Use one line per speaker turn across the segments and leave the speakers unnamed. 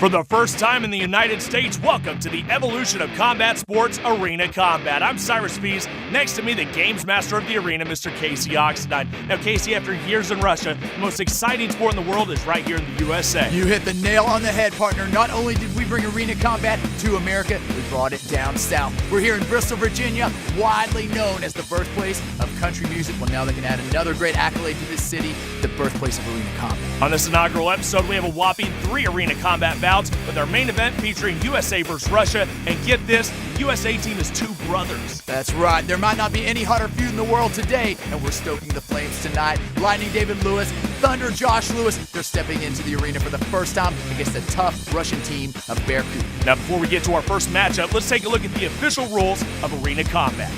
For the first time in the United States, welcome to the evolution of combat sports, Arena Combat. I'm Cyrus Fees. Next to me, the games master of the arena, Mr. Casey Oxendine. Now, Casey, after years in Russia, the most exciting sport in the world is right here in the USA.
You hit the nail on the head, partner. Not only did we bring Arena Combat to America, we brought it down south. We're here in Bristol, Virginia, widely known as the birthplace of country music. Well, now they can add another great accolade to this city, the birthplace of Arena Combat.
On this inaugural episode, we have a whopping 3 Arena Combat bouts with our main event featuring USA versus Russia. And get this, the USA team is 2 brothers.
That's right. There might not be any hotter feud in the world today, and we're stoking the flames tonight. Lightning David Lewis, Thunder Josh Lewis, they're stepping into the arena for the first time against the tough Russian team of Berkut.
Now, before we get to our first matchup, let's take a look at the official rules of Arena Combat.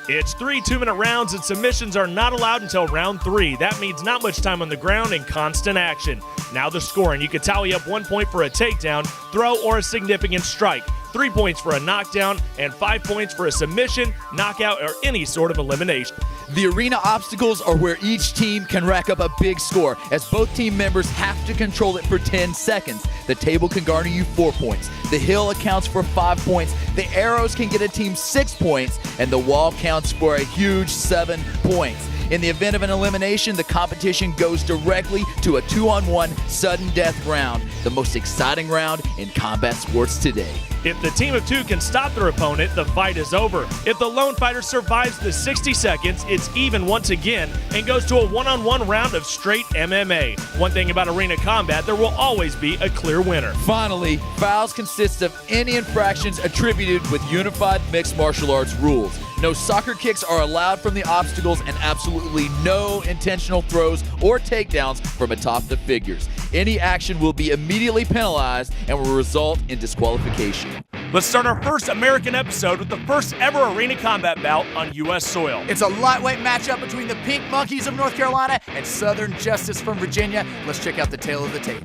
It's 3 2-minute rounds, and submissions are not allowed until round 3. That means not much time on the ground and constant action. Now the scoring. You can tally up 1 point for a takedown, throw, or a significant strike, 3 points for a knockdown, and 5 points for a submission, knockout, or any sort of elimination.
The arena obstacles are where each team can rack up a big score, as both team members have to control it for 10 seconds. The table can garner you 4 points. The hill accounts for 5 points. The arrows can get a team 6 points, and the wall counts for a huge 7 points. In the event of an elimination, the competition goes directly to a 2-on-1 sudden death round, the most exciting round in combat sports today.
If the team of 2 can stop their opponent, the fight is over. If the lone fighter survives the 60 seconds, it's even once again and goes to a 1-on-1 round of straight MMA. One thing about Arena Combat, there will always be a clear winner.
Finally, fouls consist of any infractions attributed with unified mixed martial arts rules. No soccer kicks are allowed from the obstacles, and absolutely no intentional throws or takedowns from atop the figures. Any action will be immediately penalized and will result in disqualification.
Let's start our first American episode with the first ever Arena Combat bout on U.S. soil.
It's a lightweight matchup between the Pink Monkeys of North Carolina and Southern Justice from Virginia. Let's check out the tail of the tape.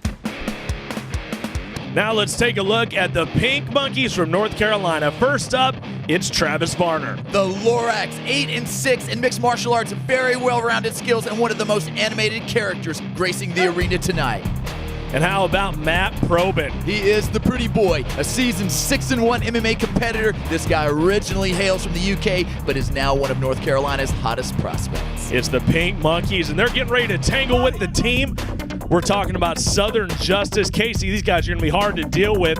Now let's take a look at the Pink Monkeys from North Carolina. First up, it's Travis Varner.
The Lorax, 8-6 in mixed martial arts, very well-rounded skills, and one of the most animated characters gracing the arena tonight.
And how about Matt Probin?
He is the pretty boy, a seasoned 6-1 MMA competitor. This guy originally hails from the UK, but is now one of North Carolina's hottest prospects.
It's the Pink Monkeys, and they're getting ready to tangle with the team. We're talking about Southern Justice. Casey, these guys are going to be hard to deal with.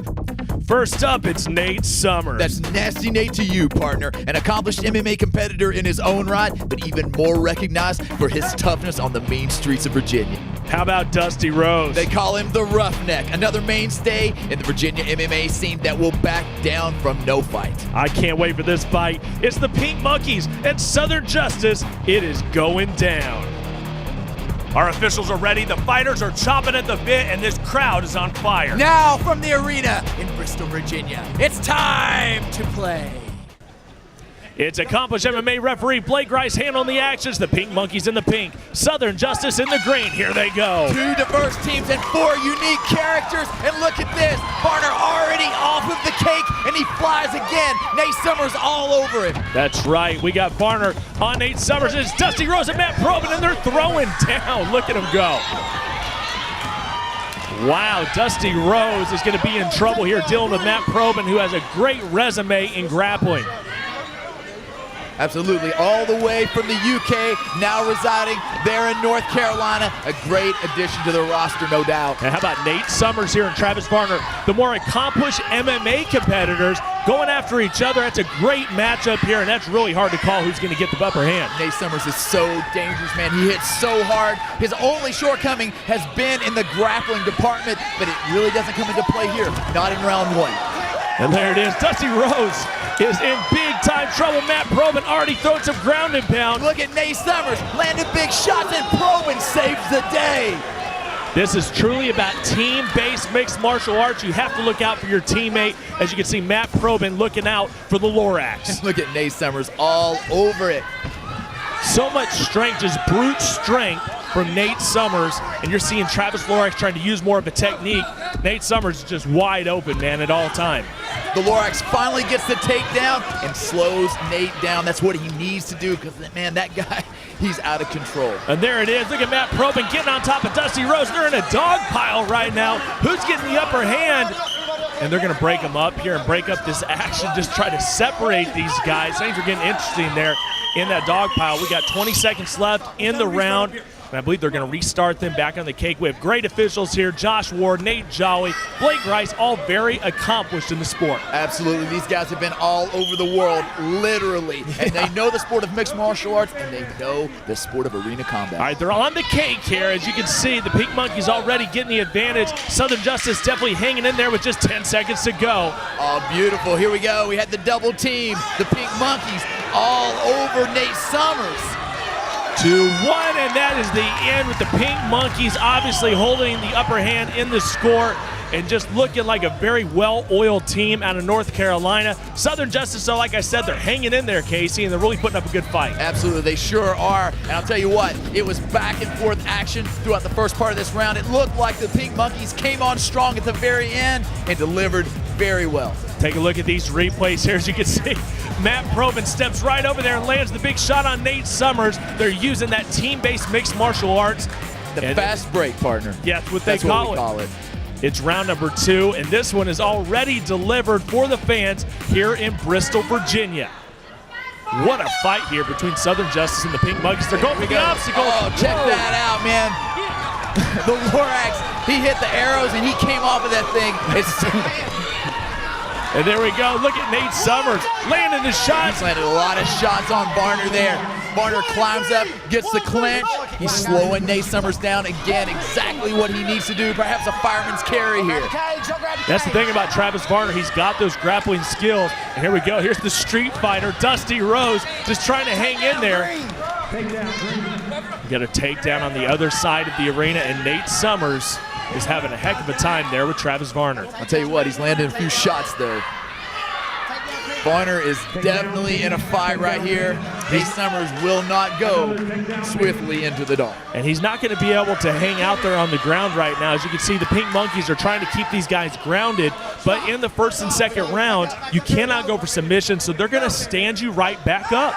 First up, it's Nate Summers.
That's Nasty Nate to you, partner. An accomplished MMA competitor in his own right, but even more recognized for his toughness on the mean streets of Virginia.
How about Dusty Rose?
They call him the Roughneck, another mainstay in the Virginia MMA scene that will back down from no fight.
I can't wait for this fight. It's the Pink Monkeys and Southern Justice. It is going down. Our officials are ready, the fighters are chomping at the bit, and this crowd is on fire.
Now from the arena in Bristol, Virginia, it's time to play.
It's accomplished MMA referee Blake Grice handling the actions. The Pink Monkeys in the pink, Southern Justice in the green. Here they go.
2 diverse teams and 4 unique characters. And look at this, Varner already off of the cake, and he flies again. Nate Summers all over him.
That's right, we got Varner on Nate Summers. It's Dusty Rose and Matt Probin, and they're throwing down. Look at him go. Wow, Dusty Rose is going to be in trouble here dealing with Matt Probin, who has a great resume in grappling.
Absolutely, all the way from the UK, now residing there in North Carolina. A great addition to the roster, no doubt.
And how about Nate Summers here and Travis Varner, the more accomplished MMA competitors going after each other. That's a great matchup here, and that's really hard to call who's going to get the upper hand.
Nate Summers is so dangerous, man. He hits so hard. His only shortcoming has been in the grappling department, but it really doesn't come into play here, not in round 1.
And there it is. Dusty Rose is in big-time trouble. Matt Probin already throwing some ground and pound.
Look at Nate Summers landing big shots, and Probin saves the day.
This is truly about team-based mixed martial arts. You have to look out for your teammate. As you can see, Matt Probin looking out for the Lorax.
Look at Nate Summers all over it.
So much strength, just brute strength from Nate Summers, and you're seeing Travis Lorax trying to use more of a technique. Nate Summers is just wide open, man, at all time.
The Lorax finally gets the takedown and slows Nate down. That's what he needs to do, because, man, that guy, he's out of control.
And there it is. Look at Matt Probin getting on top of Dusty Rose. They're in a dog pile right now. Who's getting the upper hand? And they're going to break them up here and break up this action, just try to separate these guys. Things are getting interesting there in that dog pile. We got 20 seconds left in the round, and I believe they're going to restart them back on the cake. We have great officials here. Josh Ward, Nate Jolly, Blake Rice, all very accomplished in the sport.
Absolutely. These guys have been all over the world, literally. And they know the sport of mixed martial arts, and they know the sport of arena combat.
All right, they're on the cake here. As you can see, the Pink Monkeys already getting the advantage. Southern Justice definitely hanging in there with just 10 seconds to go.
Oh, beautiful. Here we go. We had the double team. The Pink Monkeys all over Nate Summers.
2-1, and that is the end with the Pink Monkeys obviously holding the upper hand in the score and just looking like a very well-oiled team out of North Carolina. Southern Justice, though, like I said, they're hanging in there, Casey, and they're really putting up a good fight.
Absolutely, they sure are. And I'll tell you what, it was back and forth action throughout the first part of this round. It looked like the Pink Monkeys came on strong at the very end and delivered very well.
Take a look at these replays here. As you can see, Matt Probin steps right over there and lands the big shot on Nate Summers. They're using that team-based mixed martial arts.
The fast break, partner.
Yeah, that's what
That's
they
what we call it.
It's round number 2, and this one is already delivered for the fans here in Bristol, Virginia. What a fight here between Southern Justice and the Pink Monkeys. They're going for the obstacle.
Oh, check that out, man. The Lorax, he hit the arrows and he came off of that thing.
And there we go. Look at Nate Summers landing the shots.
He's landed a lot of shots on Varner there. Varner climbs up, gets the clinch. He's slowing Nate Summers down again. Exactly what he needs to do. Perhaps a fireman's carry here.
That's the thing about Travis Varner. He's got those grappling skills. And here we go. Here's the street fighter, Dusty Rose, just trying to hang in there. We got a takedown on the other side of the arena, and Nate Summers is having a heck of a time there with Travis Varner.
I'll tell you what, he's landed a few shots there. Varner is definitely in a fight right here. Nate Summers will not go swiftly into the dark.
And he's not going to be able to hang out there on the ground right now. As you can see, the Pink Monkeys are trying to keep these guys grounded, but in the first and second round, you cannot go for submission, so they're going to stand you right back up.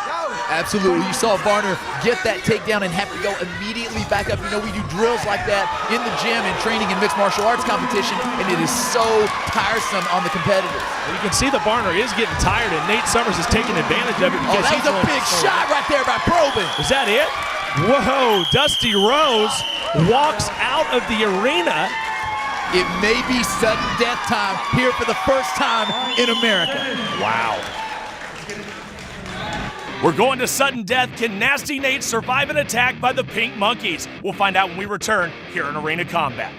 Absolutely. You saw Varner get that takedown and have to go immediately back up. You know, we do drills like that in the gym and training in mixed martial arts competition, and it is so tiresome on the competitors.
You can see that Varner is getting tired, and Nate Summers is taking advantage of it.
Oh, that was a big shot right there by Probin.
Is that it? Whoa, Dusty Rose walks out of the arena.
It may be sudden death time here for the first time in America.
Wow. We're going to sudden death. Can Nasty Nate survive an attack by the Pink Monkeys? We'll find out when we return here in Arena Combat.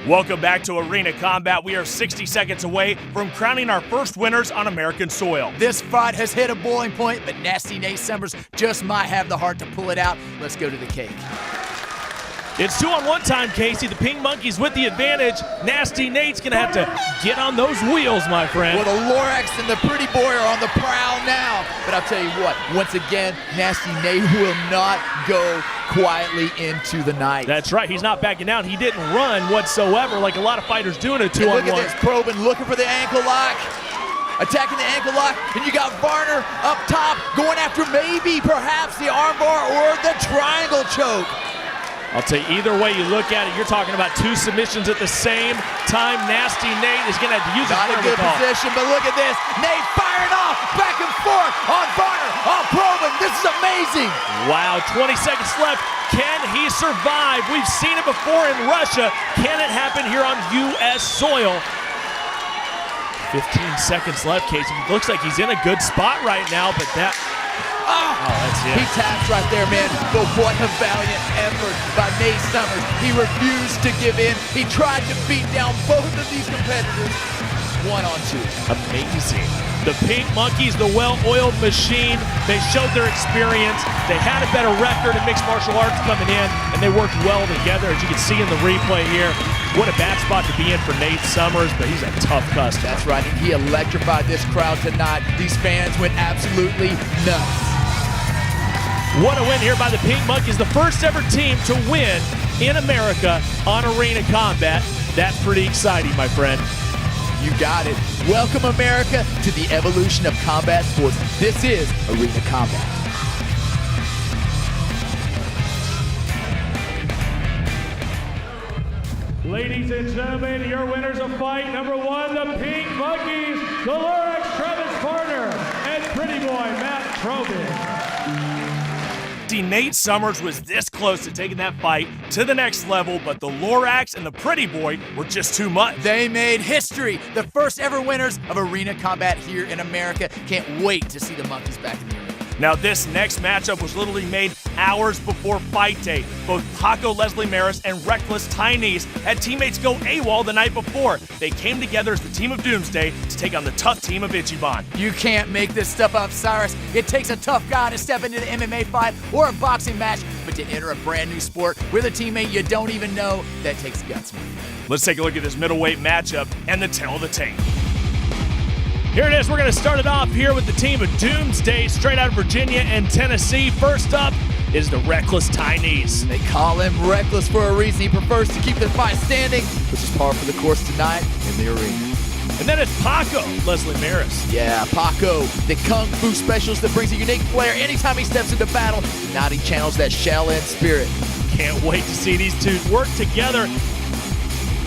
Welcome back to Arena Combat. We are 60 seconds away from crowning our first winners on American soil.
This fight has hit a boiling point, but Nasty Nate Summers just might have the heart to pull it out. Let's go to the cake.
It's 2-on-1 time, Casey. The Pink Monkeys with the advantage. Nasty Nate's going to have to get on those wheels, my friend.
Well, the Lorax and the Pretty Boy are on the prowl now. But I'll tell you what, once again, Nasty Nate will not go quietly into the night.
That's right. He's not backing down. He didn't run whatsoever like a lot of fighters do in a 2-on-1.
Look at this, Probin looking for the ankle lock. Attacking the ankle lock, and you got Varner up top going after maybe, perhaps, the armbar or the triangle choke.
I'll tell you, either way you look at it, you're talking about two submissions at the same time. Nasty Nate is going to have to use his
Not a good position, but look at this. Nate firing off, back and forth on Varner, on Probin. This is amazing.
Wow, 20 seconds left. Can he survive? We've seen it before in Russia. Can it happen here on U.S. soil? 15 seconds left, Casey. Looks like he's in a good spot right now, but that... Oh, that's it.
He taps right there, man. But what a valiant effort by Nate Summers. He refused to give in. He tried to beat down both of these competitors 1-on-2.
Amazing. The Pink Monkeys, the well-oiled machine, they showed their experience. They had a better record in mixed martial arts coming in, and they worked well together, as you can see in the replay here. What a bad spot to be in for Nate Summers, but he's a tough customer.
That's right, and he electrified this crowd tonight. These fans went absolutely nuts.
What a win here by the Pink Monkeys, the first ever team to win in America on Arena Combat. That's pretty exciting, my friend.
You got it. Welcome, America, to the evolution of combat sports. This is Arena Combat.
Ladies and gentlemen, your winners of fight number 1, the Pink Monkeys, the Lorax Travis Partner, and Pretty Boy Matt Trobin. Nate Summers was this close to taking that fight to the next level, but the Lorax and the Pretty Boy were just too much.
They made history. The first ever winners of Arena Combat here in America. Can't wait to see the Monkeys back in the arena.
Now this next matchup was literally made hours before fight day. Both Paco Leslie Maris and Reckless Tynese had teammates go AWOL the night before. They came together as the team of Doomsday to take on the tough team of Ichiban.
You can't make this stuff up, Cyrus. It takes a tough guy to step into the MMA fight or a boxing match, but to enter a brand new sport with a teammate you don't even know, that takes guts, man.
Let's take a look at this middleweight matchup and the tale of the tape. Here it is. We're going to start it off here with the team of Doomsday, straight out of Virginia and Tennessee. First up is the Reckless Tynese.
They call him Reckless for a reason. He prefers to keep the fight standing, which is par for the course tonight in the arena.
And then it's Paco Leslie Maris.
Yeah, Paco, the Kung Fu specialist that brings a unique flair anytime he steps into battle. Now he channels that Shaolin spirit.
Can't wait to see these two work together.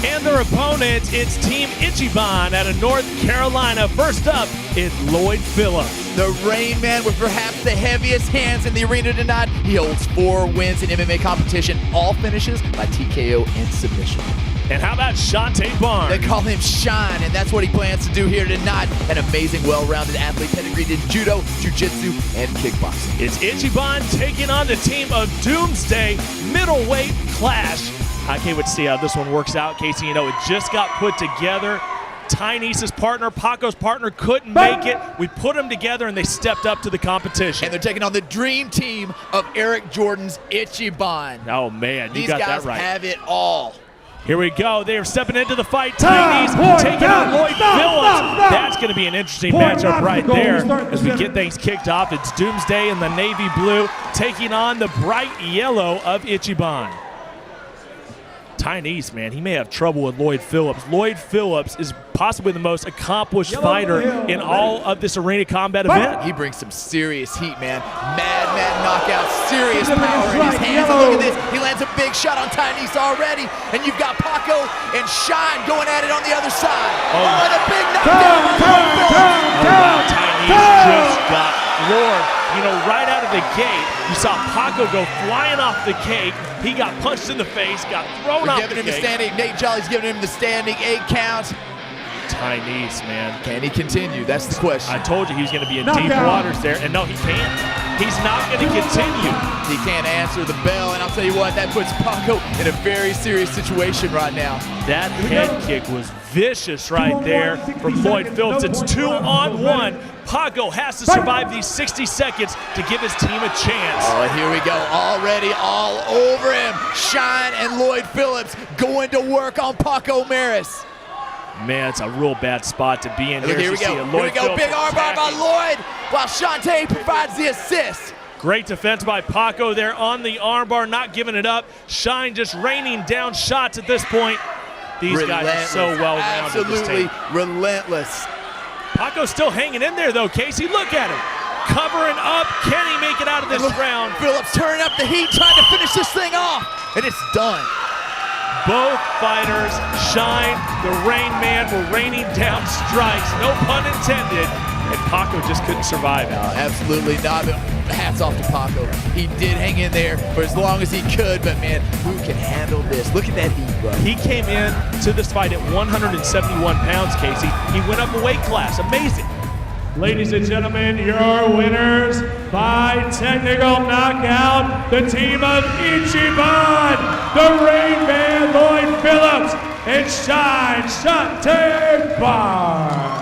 And their opponent, it's Team Ichiban out of North Carolina. First up, it's Lloyd Phillips.
The Rain Man with perhaps the heaviest hands in the arena tonight. He holds 4 wins in MMA competition, all finishes by TKO and submission.
And how about Shantae Barnes?
They call him Shine, and that's what he plans to do here tonight. An amazing, well-rounded athlete pedigreed in judo, jiu-jitsu, and kickboxing.
It's Ichiban taking on the team of Doomsday, middleweight clash. I can't wait to see how this one works out. Casey, you know, it just got put together. Tynese's partner, Paco's partner, couldn't make it. We put them together, and they stepped up to the competition.
And they're taking on the dream team of Eric Jordan's Ichiban.
Oh, man, you got that right.
These guys have it all.
Here we go. They are stepping into the fight. Tynese taking on Lloyd Phillips. That's going to be an interesting matchup right there as we get things kicked off. It's Doomsday in the navy blue taking on the bright yellow of Ichiban. Tynese, man, he may have trouble with Lloyd Phillips. Lloyd Phillips is possibly the most accomplished fighter in all of this arena combat event.
He brings some serious heat, man. Mad knockout, serious power in his hands. And look at this, he lands a big shot on Tynese already. And you've got Paco and Shine going at it on the other side. Oh, and a big knockdown by Lloyd Phillips.
Oh, wow, Tynese just got floored. You know, right out of the gate, you saw Paco go flying off the cake. He got punched in the face, got thrown off the cake.
Giving him the standing, Nate Jolly's giving him the standing 8 count.
Tynese, man.
Can he continue? That's the question.
I told you he was going to be in deep waters there, and no, he can't. He's not going to continue.
He can't answer the bell, and I'll tell you what, that puts Paco in a very serious situation right now.
That head kick was vicious right there from Lloyd Phillips. It's 2-on-1. Paco has to survive these 60 seconds to give his team a chance.
Oh, and here we go. Already all over him. Shine and Lloyd Phillips going to work on Paco Maris.
Man, it's a real bad spot to be in here.
Here we go. Here we go. Big armbar by Lloyd while Shantae provides the assist.
Great defense by Paco there on the armbar, not giving it up. Shine just raining down shots at this point. These guys are so well-rounded.
Absolutely relentless.
Paco's still hanging in there, though, Casey. Look at him. Covering up. Can he make it out of this round?
Phillips turning up the heat, trying to finish this thing off. And it's done.
Both fighters, Shine, the Rain Man, were raining down strikes. No pun intended. And Paco just couldn't survive it.
Absolutely not. Hats off to Paco. He did hang in there for as long as he could, but man, who can handle this? Look at that heat, bro.
He came in to this fight at 171 pounds, Casey. He went up a weight class. Amazing. Ladies and gentlemen, your winners by technical knockout, the team of Ichiban, the Rain Man, Lloyd Phillips, and Shine Shantae Barnes.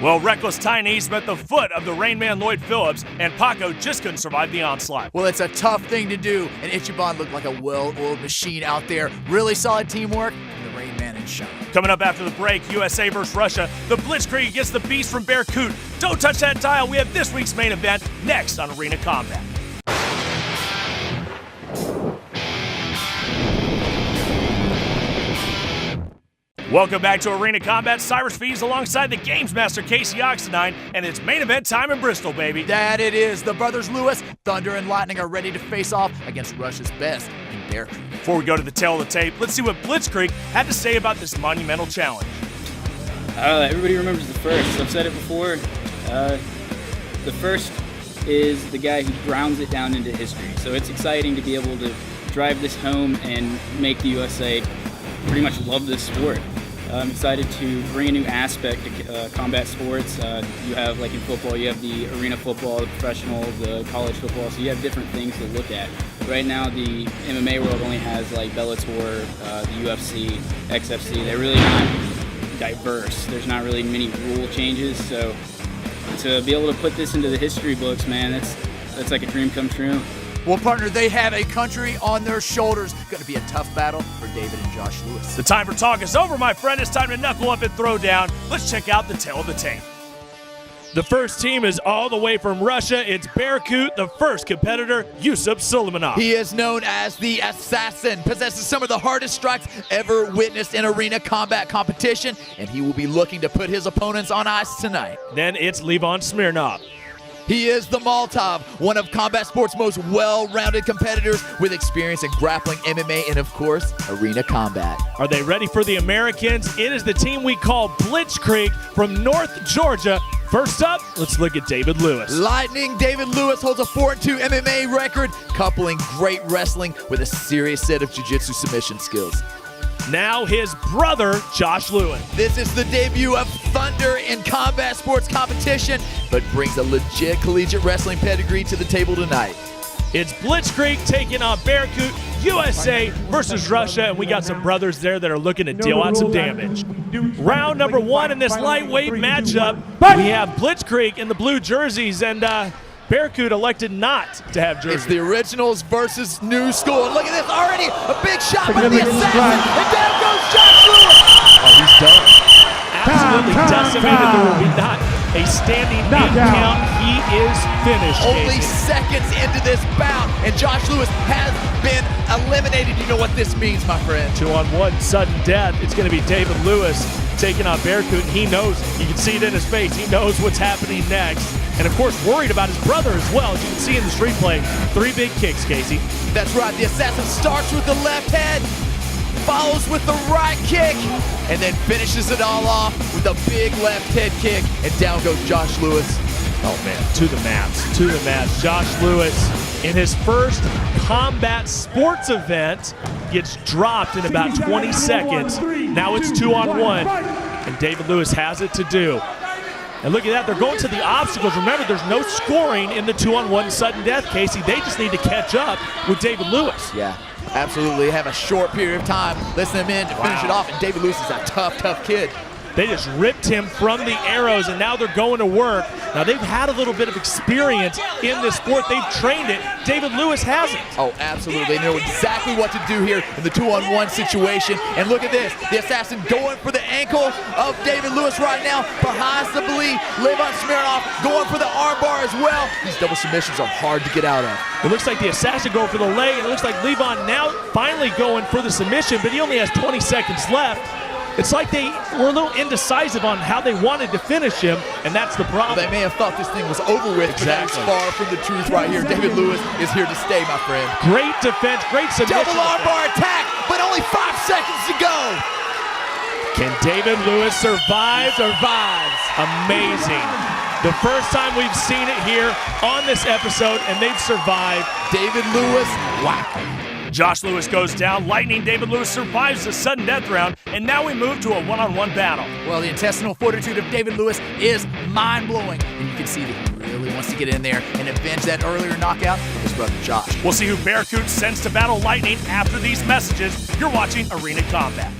Well, Reckless Tynese met the foot of the Rain Man Lloyd Phillips, and Paco just couldn't survive the onslaught.
Well, it's a tough thing to do, and Ichiban looked like a well-oiled machine out there. Really solid teamwork from the Rain Man and Shine.
Coming up after the break, USA versus Russia, the Blitzkrieg against the Beast from Bearcoot. Don't touch that dial. We have this week's main event next on Arena Combat. Welcome back to Arena Combat. Cyrus Fees alongside the Games Master Casey Oxenine, and it's main event time in Bristol, baby.
That it is. The brothers Lewis, Thunder and Lightning are ready to face off against Russia's best in Bear Creek.
Before we go to the tail of the tape, let's see what Blitzkrieg had to say about this monumental challenge.
Everybody remembers the first. I've said it before. The first is the guy who grounds it down into history. So it's exciting to be able to drive this home and make the USA pretty much love this sport. I'm excited to bring a new aspect to combat sports. You have, like in football, you have the arena football, the professional, the college football, so you have different things to look at. Right now, the MMA world only has like Bellator, the UFC, XFC. They're really not diverse. There's not really many rule changes, so to be able to put this into the history books, man, that's like a dream come true.
Well, partner, they have a country on their shoulders. Going to be a tough battle for David and Josh Lewis.
The time for talk is over, my friend. It's time to knuckle up and throw down. Let's check out the tail of the tape. The first team is all the way from Russia. It's Berkut, the first competitor, Yusuf Suleimanov.
He is known as the Assassin, possesses some of the hardest strikes ever witnessed in arena combat competition, and he will be looking to put his opponents on ice tonight.
Then it's Levon Smirnov.
He is the Molotov, one of combat sports' most well-rounded competitors with experience in grappling, MMA, and of course, arena combat.
Are they ready for the Americans? It is the team we call Blitzkrieg from North Georgia. First up, let's look at David Lewis.
Lightning David Lewis holds a 4-2 MMA record, coupling great wrestling with a serious set of jiu-jitsu submission skills.
Now his brother, Josh Lewis.
This is the debut of Thunder in combat sports competition, but brings a legit collegiate wrestling pedigree to the table tonight.
It's Blitzkrieg taking on Berkut, USA versus Russia, and we got some brothers there that are looking to deal out some damage. Round number one in this lightweight matchup, we have Blitzkrieg in the blue jerseys, and Berkut elected not to have jerseys.
It's the originals versus new school. And look at this, already a big shot from the Assassin, and down goes Josh Lewis.
Oh, he's done. Absolutely decimated. There will be not a standing in count. He is finished.
Only
Casey.
seconds into this bout, and Josh Lewis has been eliminated. You know what this means, my friend.
2-on-1, sudden death. It's going to be David Lewis taking on Berkut. He knows, you can see it in his face, he knows what's happening next. And of course, worried about his brother as well. As you can see in this replay, 3 big kicks, Casey.
That's right, the Assassin starts with the left head, follows with the right kick, and then finishes it all off with a big left head kick, and down goes Josh Lewis.
Oh man, to the mats. Josh Lewis, in his first combat sports event, gets dropped in about 20 seconds. Now it's 2-on-1, and David Lewis has it to do. And look at that, they're going to the obstacles. Remember, there's no scoring in the 2-on-1 sudden death, Casey. They just need to catch up with David Lewis.
Yeah, absolutely. Have a short period of time. Listen him in to finish it off, and David Lewis is a tough kid.
They just ripped him from the arrows, and now they're going to work. Now, they've had a little bit of experience in this sport. They've trained it. David Lewis hasn't.
Oh, absolutely. They know exactly what to do here in the 2-on-1 situation. And look at this. The Assassin going for the ankle of David Lewis right now. Possibly Levon Smirnov going for the armbar as well. These double submissions are hard to get out of.
It looks like the Assassin going for the leg, and it looks like Levon now finally going for the submission, but he only has 20 seconds left. It's like they were a little indecisive on how they wanted to finish him, and that's the problem.
They may have thought this thing was over with, but that is far from the truth right here. David Lewis is here to stay, my friend.
Great defense, great submission.
Double armbar attack, but only 5 seconds to go.
Can David Lewis survive?
Survives.
Amazing. The first time we've seen it here on this episode, and they've survived.
David Lewis, wow.
Josh Lewis goes down. Lightning David Lewis survives the sudden death round, and now we move to a one-on-one battle.
Well, the intestinal fortitude of David Lewis is mind-blowing, and you can see that he really wants to get in there and avenge that earlier knockout of his brother Josh.
We'll see who Berkut sends to battle Lightning after these messages. You're watching Arena Combat.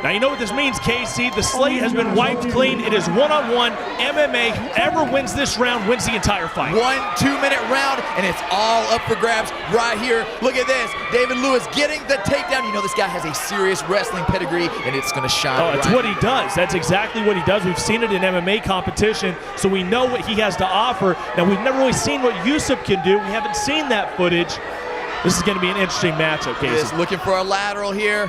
Now, you know what this means, Casey. The slate has been wiped clean. It is one-on-one MMA. Whoever wins this round wins the entire fight.
1 2-minute round, and it's all up for grabs right here. Look at this. David Lewis getting the takedown. You know this guy has a serious wrestling pedigree, and it's going to shine.
Oh, it's
right
what he does. That's exactly what he does. We've seen it in MMA competition, so we know what he has to offer. Now, we've never really seen what Yusuf can do. We haven't seen that footage. This is going to be an interesting matchup, Casey.
He is looking for a lateral here.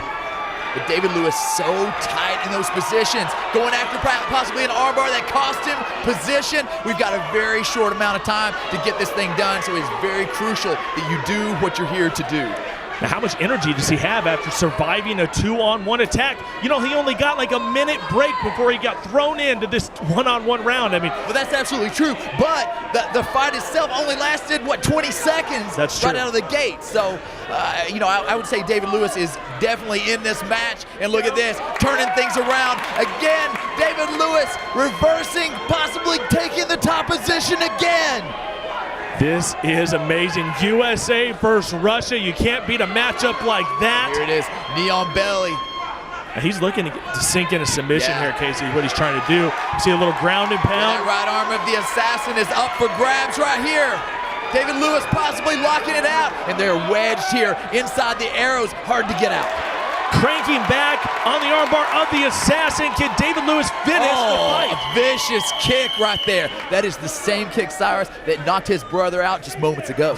But David Lewis so tight in those positions. Going after possibly an armbar that cost him position. We've got a very short amount of time to get this thing done, so it's very crucial that you do what you're here to do.
Now, how much energy does he have after surviving a 2-on-1 attack? You know, he only got like a minute break before he got thrown into this one-on-one round. I mean,
well, that's absolutely true, but the fight itself only lasted, what, 20 seconds?
That's true.
Right out of the gate. So, you know, I would say David Lewis is definitely in this match. And look at this, turning things around. Again, David Lewis reversing, possibly taking the top position again.
This is amazing. USA versus Russia. You can't beat a matchup like that.
Here it is, knee on belly.
And he's looking to sink in a submission here, Casey, is what he's trying to do. See a little ground and pound.
That right arm of the assassin is up for grabs right here. David Lewis possibly locking it out. And they're wedged here inside the arrows. Hard to get out.
Cranking back on the armbar of the assassin. Can David Lewis finish the fight?
A vicious kick right there. That is the same kick, Cyrus, that knocked his brother out just moments ago.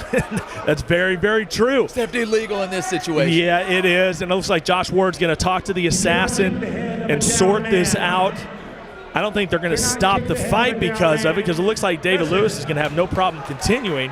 That's very, very true.
It's definitely illegal in this situation.
Yeah, it is. And it looks like Josh Ward's going to talk to the assassin and sort this out. I don't think they're going to stop the fight because of it, because it looks like David Lewis is going to have no problem continuing.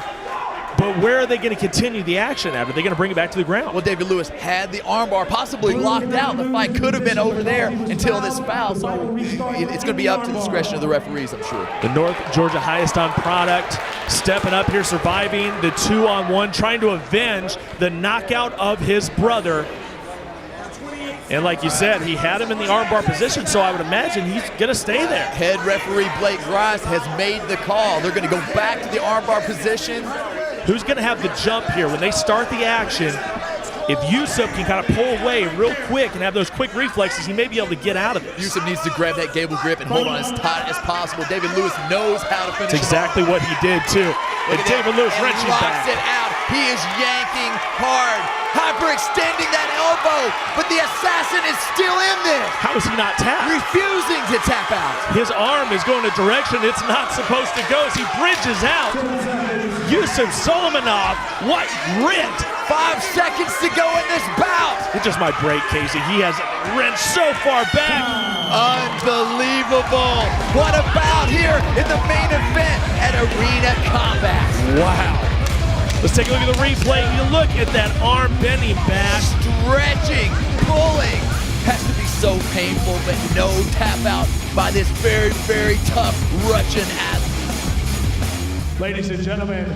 But where are they going to continue the action at? Are they going to bring it back to the ground?
Well, David Lewis had the armbar possibly locked out. The fight could have been over there until this foul, so it's going to be up to the discretion of the referees, I'm sure.
The North Georgia highest on product stepping up here, surviving the 2-on-1, trying to avenge the knockout of his brother. And like you said, he had him in the armbar position, so I would imagine he's going to stay there.
Head referee Blake Grice has made the call. They're going to go back to the armbar position.
Who's going to have the jump here when they start the action? If Yusuf can kind of pull away real quick and have those quick reflexes, he may be able to get out of it.
Yusuf needs to grab that gable grip and hold on as tight as possible. David Lewis knows how to finish.
That's exactly what he did, too. And David Lewis wrenching back.
It out. He is yanking hard, hyperextending that elbow, but the assassin is still in there.
How is he not tapped?
Refusing to tap out.
His arm is going a direction it's not supposed to go as he bridges out. Yusuf Solomonov, what grit!
5 seconds to go in this bout.
It just might break, Casey. He has wrenched so far back.
Unbelievable. What about here in the main event at Arena Combat?
Wow. Let's take a look at the replay. You look at that arm bending back.
Stretching, pulling. Has to be so painful, but no tap out by this very, very tough Russian athlete.
Ladies and gentlemen,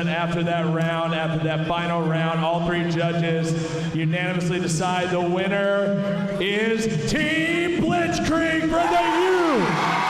after that final round, all three judges unanimously decide the winner is Team Blitzkrieg for the USA!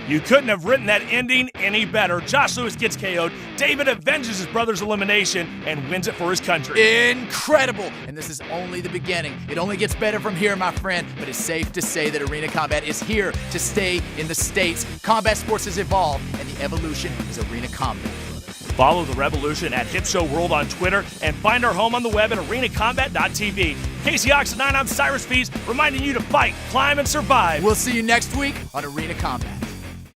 You couldn't have written that ending any better. Josh Lewis gets KO'd. David avenges his brother's elimination and wins it for his country.
Incredible! And this is only the beginning. It only gets better from here, my friend, but it's safe to say that Arena Combat is here to stay in the States. Combat sports has evolved, and the evolution is Arena Combat.
Follow the revolution at Hip Show World on Twitter and find our home on the web at arenacombat.tv. Casey Ox 9, I'm Cyrus Fees, reminding you to fight, climb, and survive.
We'll see you next week on Arena Combat.